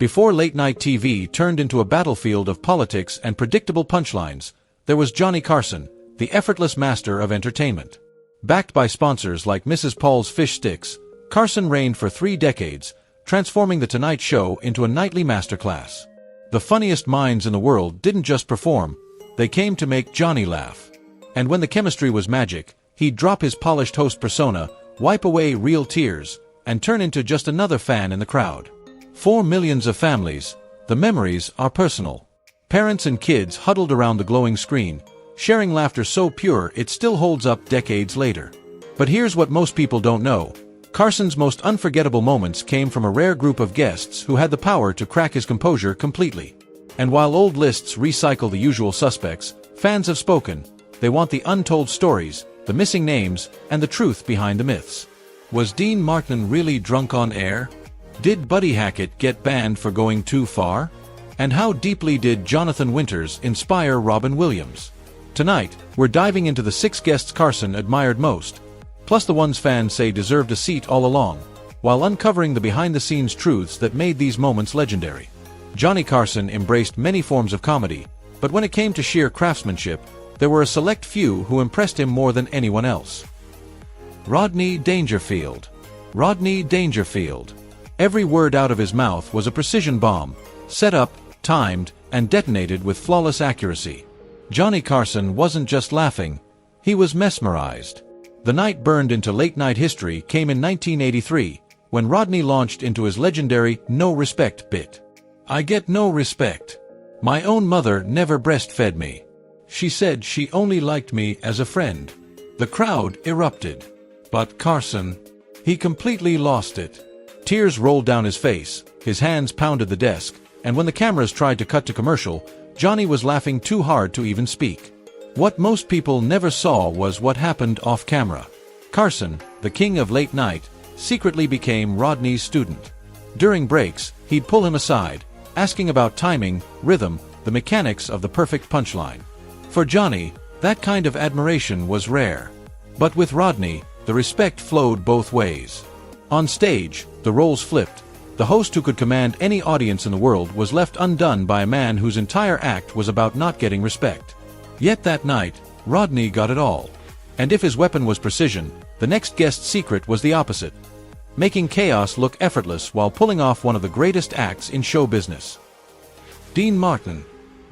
Before late-night TV turned into a battlefield of politics and predictable punchlines, there was Johnny Carson, the effortless master of entertainment. Backed by sponsors like Mrs. Paul's Fish Sticks, Carson reigned for 3 decades, transforming The Tonight Show into a nightly masterclass. The funniest minds in the world didn't just perform, they came to make Johnny laugh. And when the chemistry was magic, he'd drop his polished host persona, wipe away real tears, and turn into just another fan in the crowd. For millions of families, the memories are personal. Parents and kids huddled around the glowing screen, sharing laughter so pure it still holds up decades later. But here's what most people don't know. Carson's most unforgettable moments came from a rare group of guests who had the power to crack his composure completely. And while old lists recycle the usual suspects, fans have spoken. They want the untold stories, the missing names, and the truth behind the myths. Was Dean Martin really drunk on air? Did Buddy Hackett get banned for going too far? And how deeply did Jonathan Winters inspire Robin Williams? Tonight, we're diving into the 6 guests Carson admired most, plus the ones fans say deserved a seat all along, while uncovering the behind-the-scenes truths that made these moments legendary. Johnny Carson embraced many forms of comedy, but when it came to sheer craftsmanship, there were a select few who impressed him more than anyone else. Rodney Dangerfield. Rodney Dangerfield. Every word out of his mouth was a precision bomb, set up, timed, and detonated with flawless accuracy. Johnny Carson wasn't just laughing, he was mesmerized. The night burned into late-night history came in 1983, when Rodney launched into his legendary "no respect" bit. "I get no respect. My own mother never breastfed me. She said she only liked me as a friend." The crowd erupted. But Carson, he completely lost it. Tears rolled down his face, his hands pounded the desk, and when the cameras tried to cut to commercial, Johnny was laughing too hard to even speak. What most people never saw was what happened off-camera. Carson, the king of late night, secretly became Rodney's student. During breaks, he'd pull him aside, asking about timing, rhythm, the mechanics of the perfect punchline. For Johnny, that kind of admiration was rare. But with Rodney, the respect flowed both ways. On stage, the roles flipped. The host who could command any audience in the world was left undone by a man whose entire act was about not getting respect. Yet that night, Rodney got it all. And if his weapon was precision, the next guest's secret was the opposite, making chaos look effortless while pulling off one of the greatest acts in show business. Dean Martin.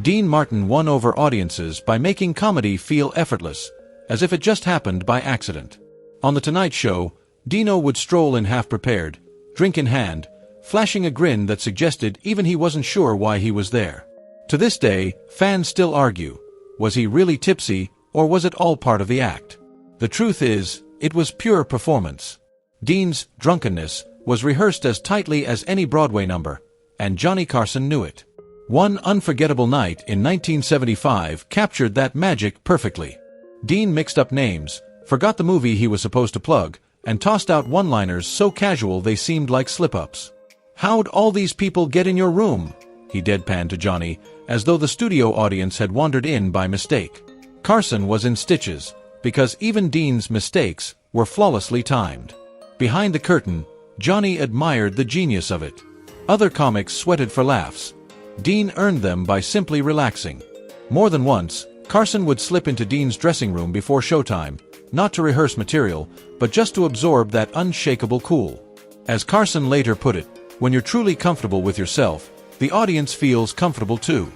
Dean Martin won over audiences by making comedy feel effortless, as if it just happened by accident. On The Tonight Show, Dino would stroll in half-prepared, drink in hand, flashing a grin that suggested even he wasn't sure why he was there. To this day, fans still argue, was he really tipsy, or was it all part of the act? The truth is, it was pure performance. Dean's drunkenness was rehearsed as tightly as any Broadway number, and Johnny Carson knew it. One unforgettable night in 1975 captured that magic perfectly. Dean mixed up names, forgot the movie he was supposed to plug, and tossed out one-liners so casual they seemed like slip-ups. "How'd all these people get in your room?" he deadpanned to Johnny, as though the studio audience had wandered in by mistake. Carson was in stitches, because even Dean's mistakes were flawlessly timed. Behind the curtain, Johnny admired the genius of it. Other comics sweated for laughs. Dean earned them by simply relaxing. More than once, Carson would slip into Dean's dressing room before showtime, not to rehearse material, but just to absorb that unshakable cool. As Carson later put it, when you're truly comfortable with yourself, the audience feels comfortable too.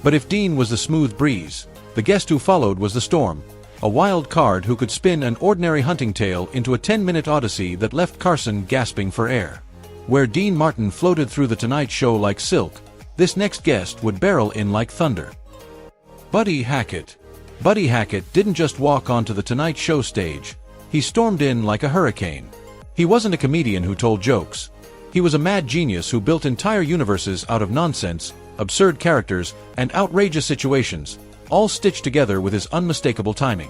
But if Dean was the smooth breeze, the guest who followed was the storm, a wild card who could spin an ordinary hunting tale into a 10-minute odyssey that left Carson gasping for air. Where Dean Martin floated through The Tonight Show like silk, this next guest would barrel in like thunder. Buddy Hackett. Buddy Hackett didn't just walk onto The Tonight Show stage, he stormed in like a hurricane. He wasn't a comedian who told jokes. He was a mad genius who built entire universes out of nonsense, absurd characters, and outrageous situations, all stitched together with his unmistakable timing.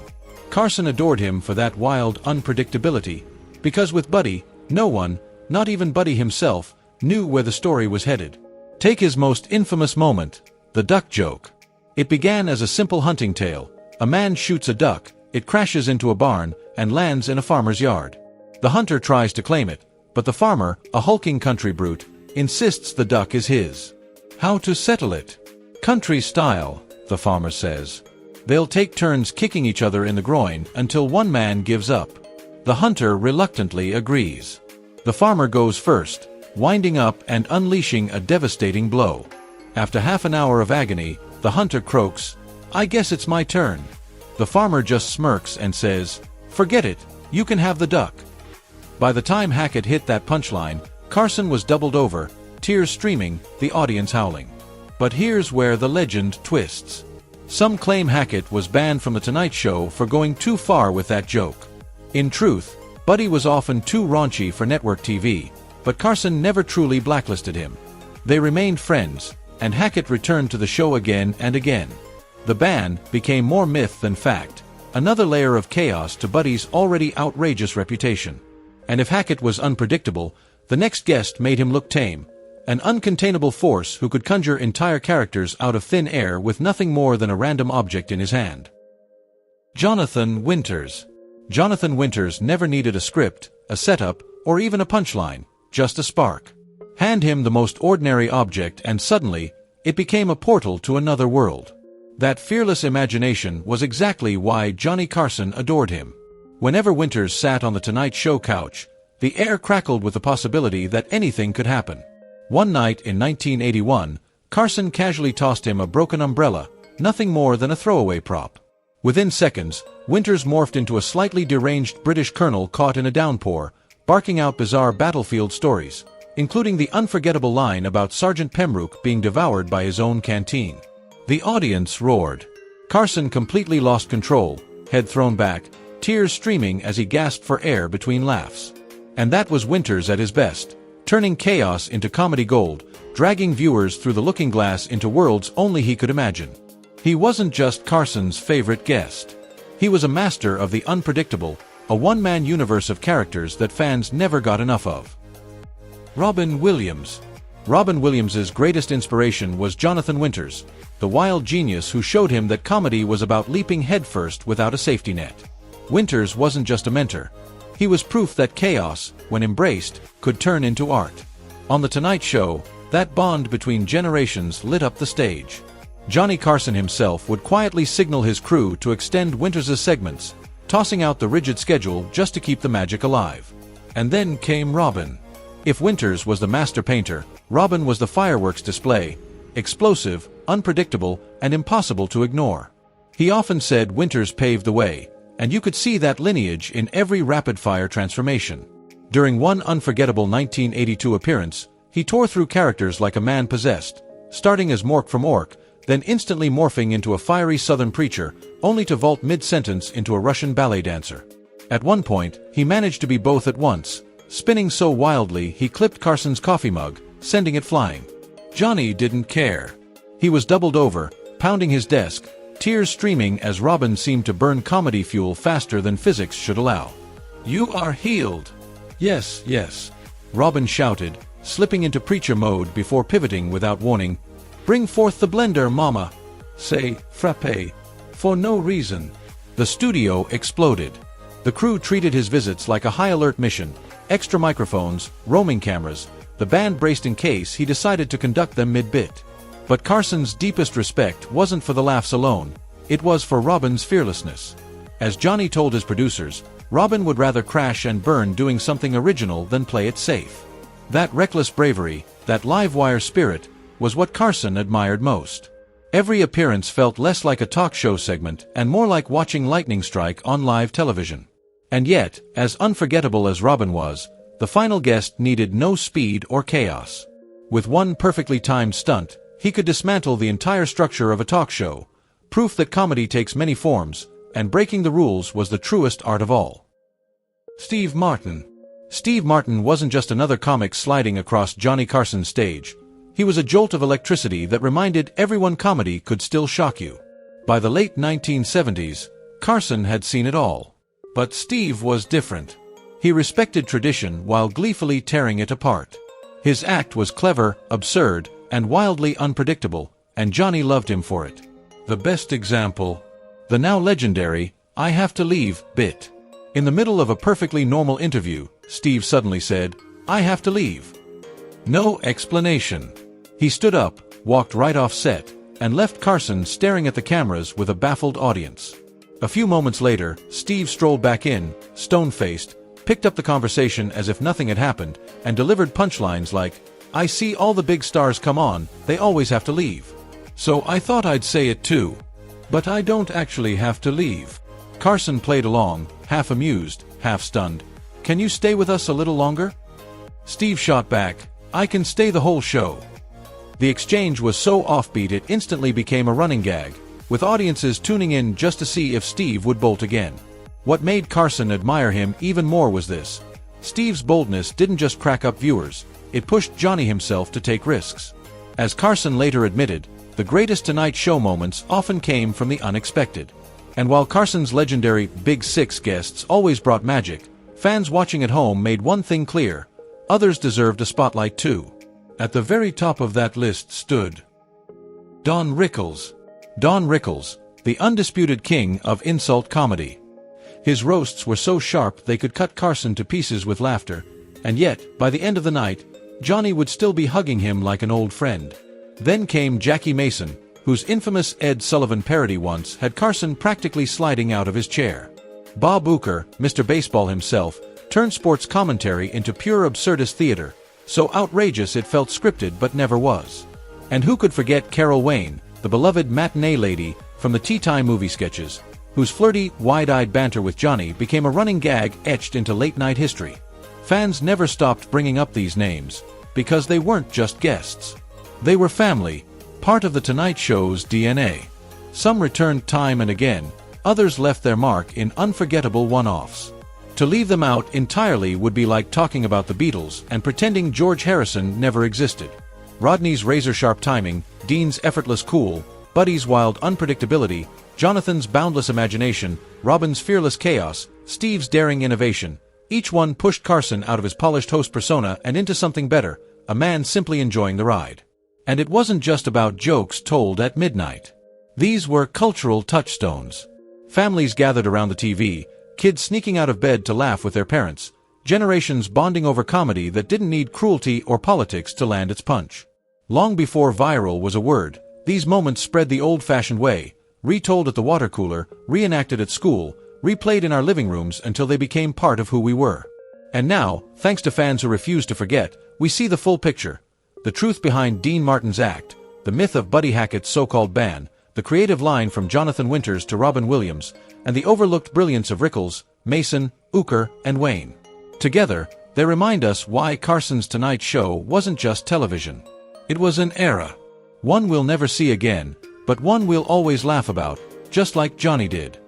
Carson adored him for that wild unpredictability, because with Buddy, no one, not even Buddy himself, knew where the story was headed. Take his most infamous moment, the duck joke. It began as a simple hunting tale. A man shoots a duck, it crashes into a barn, and lands in a farmer's yard. The hunter tries to claim it, but the farmer, a hulking country brute, insists the duck is his. How to settle it? Country style, the farmer says. They'll take turns kicking each other in the groin until one man gives up. The hunter reluctantly agrees. The farmer goes first, winding up and unleashing a devastating blow. After half an hour of agony, the hunter croaks, "I guess it's my turn." The farmer just smirks and says, "Forget it, you can have the duck." By the time Hackett hit that punchline, Carson was doubled over, tears streaming, the audience howling. But here's where the legend twists. Some claim Hackett was banned from The Tonight Show for going too far with that joke. In truth, Buddy was often too raunchy for network TV, but Carson never truly blacklisted him. They remained friends, and Hackett returned to the show again and again. The ban became more myth than fact, another layer of chaos to Buddy's already outrageous reputation. And if Hackett was unpredictable, the next guest made him look tame, an uncontainable force who could conjure entire characters out of thin air with nothing more than a random object in his hand. Jonathan Winters. Jonathan Winters never needed a script, a setup, or even a punchline, just a spark. Hand him the most ordinary object and suddenly, it became a portal to another world. That fearless imagination was exactly why Johnny Carson adored him. Whenever Winters sat on the Tonight Show couch, the air crackled with the possibility that anything could happen. One night in 1981, Carson casually tossed him a broken umbrella, nothing more than a throwaway prop. Within seconds, Winters morphed into a slightly deranged British colonel caught in a downpour, barking out bizarre battlefield stories, including the unforgettable line about Sergeant Pembroke being devoured by his own canteen. The audience roared. Carson completely lost control, head thrown back, tears streaming as he gasped for air between laughs. And that was Winters at his best, turning chaos into comedy gold, dragging viewers through the looking glass into worlds only he could imagine. He wasn't just Carson's favorite guest. He was a master of the unpredictable, a one-man universe of characters that fans never got enough of. Robin Williams. Robin Williams's greatest inspiration was Jonathan Winters, the wild genius who showed him that comedy was about leaping headfirst without a safety net. Winters wasn't just a mentor. He was proof that chaos, when embraced, could turn into art. On The Tonight Show, that bond between generations lit up the stage. Johnny Carson himself would quietly signal his crew to extend Winters' segments, tossing out the rigid schedule just to keep the magic alive. And then came Robin. If Winters was the master painter, Robin was the fireworks display, explosive, unpredictable, and impossible to ignore. He often said Winters paved the way, and you could see that lineage in every rapid-fire transformation. During one unforgettable 1982 appearance, he tore through characters like a man possessed, starting as Mork from Ork, then instantly morphing into a fiery southern preacher, only to vault mid-sentence into a Russian ballet dancer. At one point, he managed to be both at once, spinning so wildly he clipped Carson's coffee mug, sending it flying. Johnny didn't care. He was doubled over, pounding his desk, tears streaming as Robin seemed to burn comedy fuel faster than physics should allow. "You are healed." "Yes, yes," Robin shouted, slipping into preacher mode before pivoting without warning. "Bring forth the blender, mama." Say, frappe. For no reason. The studio exploded. The crew treated his visits like a high-alert mission, extra microphones, roaming cameras. The band braced in case he decided to conduct them mid-bit. But Carson's deepest respect wasn't for the laughs alone, it was for Robin's fearlessness. As Johnny told his producers, Robin would rather crash and burn doing something original than play it safe. That reckless bravery, that live-wire spirit, was what Carson admired most. Every appearance felt less like a talk show segment and more like watching lightning strike on live television. And yet, as unforgettable as Robin was, the final guest needed no speed or chaos. With one perfectly timed stunt, he could dismantle the entire structure of a talk show, proof that comedy takes many forms, and breaking the rules was the truest art of all. Steve Martin. Steve Martin wasn't just another comic sliding across Johnny Carson's stage. He was a jolt of electricity that reminded everyone comedy could still shock you. By the late 1970s, Carson had seen it all. But Steve was different. He respected tradition while gleefully tearing it apart. His act was clever, absurd, and wildly unpredictable, and Johnny loved him for it. The best example, the now legendary, "I have to leave" bit. In the middle of a perfectly normal interview, Steve suddenly said, "I have to leave." No explanation. He stood up, walked right off set, and left Carson staring at the cameras with a baffled audience. A few moments later, Steve strolled back in, stone-faced, picked up the conversation as if nothing had happened, and delivered punchlines like, "I see all the big stars come on, they always have to leave. So I thought I'd say it too. But I don't actually have to leave." Carson played along, half amused, half stunned. "Can you stay with us a little longer?" Steve shot back, "I can stay the whole show." The exchange was so offbeat it instantly became a running gag, with audiences tuning in just to see if Steve would bolt again. What made Carson admire him even more was this. Steve's boldness didn't just crack up viewers, it pushed Johnny himself to take risks. As Carson later admitted, the greatest Tonight Show moments often came from the unexpected. And while Carson's legendary Big Six guests always brought magic, fans watching at home made one thing clear: others deserved a spotlight too. At the very top of that list stood Don Rickles. Don Rickles, the undisputed king of insult comedy. His roasts were so sharp they could cut Carson to pieces with laughter, and yet, by the end of the night, Johnny would still be hugging him like an old friend. Then came Jackie Mason, whose infamous Ed Sullivan parody once had Carson practically sliding out of his chair. Bob Uecker, Mr. Baseball himself, turned sports commentary into pure absurdist theater, so outrageous it felt scripted but never was. And who could forget Carol Wayne, the beloved matinee lady from the Tea Time movie sketches, whose flirty, wide-eyed banter with Johnny became a running gag etched into late-night history. Fans never stopped bringing up these names, because they weren't just guests. They were family, part of The Tonight Show's DNA. Some returned time and again, others left their mark in unforgettable one-offs. To leave them out entirely would be like talking about the Beatles and pretending George Harrison never existed. Rodney's razor-sharp timing, Dean's effortless cool, Buddy's wild unpredictability, Jonathan's boundless imagination, Robin's fearless chaos, Steve's daring innovation, each one pushed Carson out of his polished host persona and into something better, a man simply enjoying the ride. And it wasn't just about jokes told at midnight. These were cultural touchstones. Families gathered around the TV, kids sneaking out of bed to laugh with their parents, generations bonding over comedy that didn't need cruelty or politics to land its punch. Long before viral was a word, these moments spread the old-fashioned way, retold at the water cooler, reenacted at school, replayed in our living rooms until they became part of who we were. And now, thanks to fans who refuse to forget, we see the full picture. The truth behind Dean Martin's act, the myth of Buddy Hackett's so-called ban, the creative line from Jonathan Winters to Robin Williams, and the overlooked brilliance of Rickles, Mason, Uecker, and Wayne. Together, they remind us why Carson's Tonight Show wasn't just television. It was an era. One we'll never see again, but one we'll always laugh about, just like Johnny did.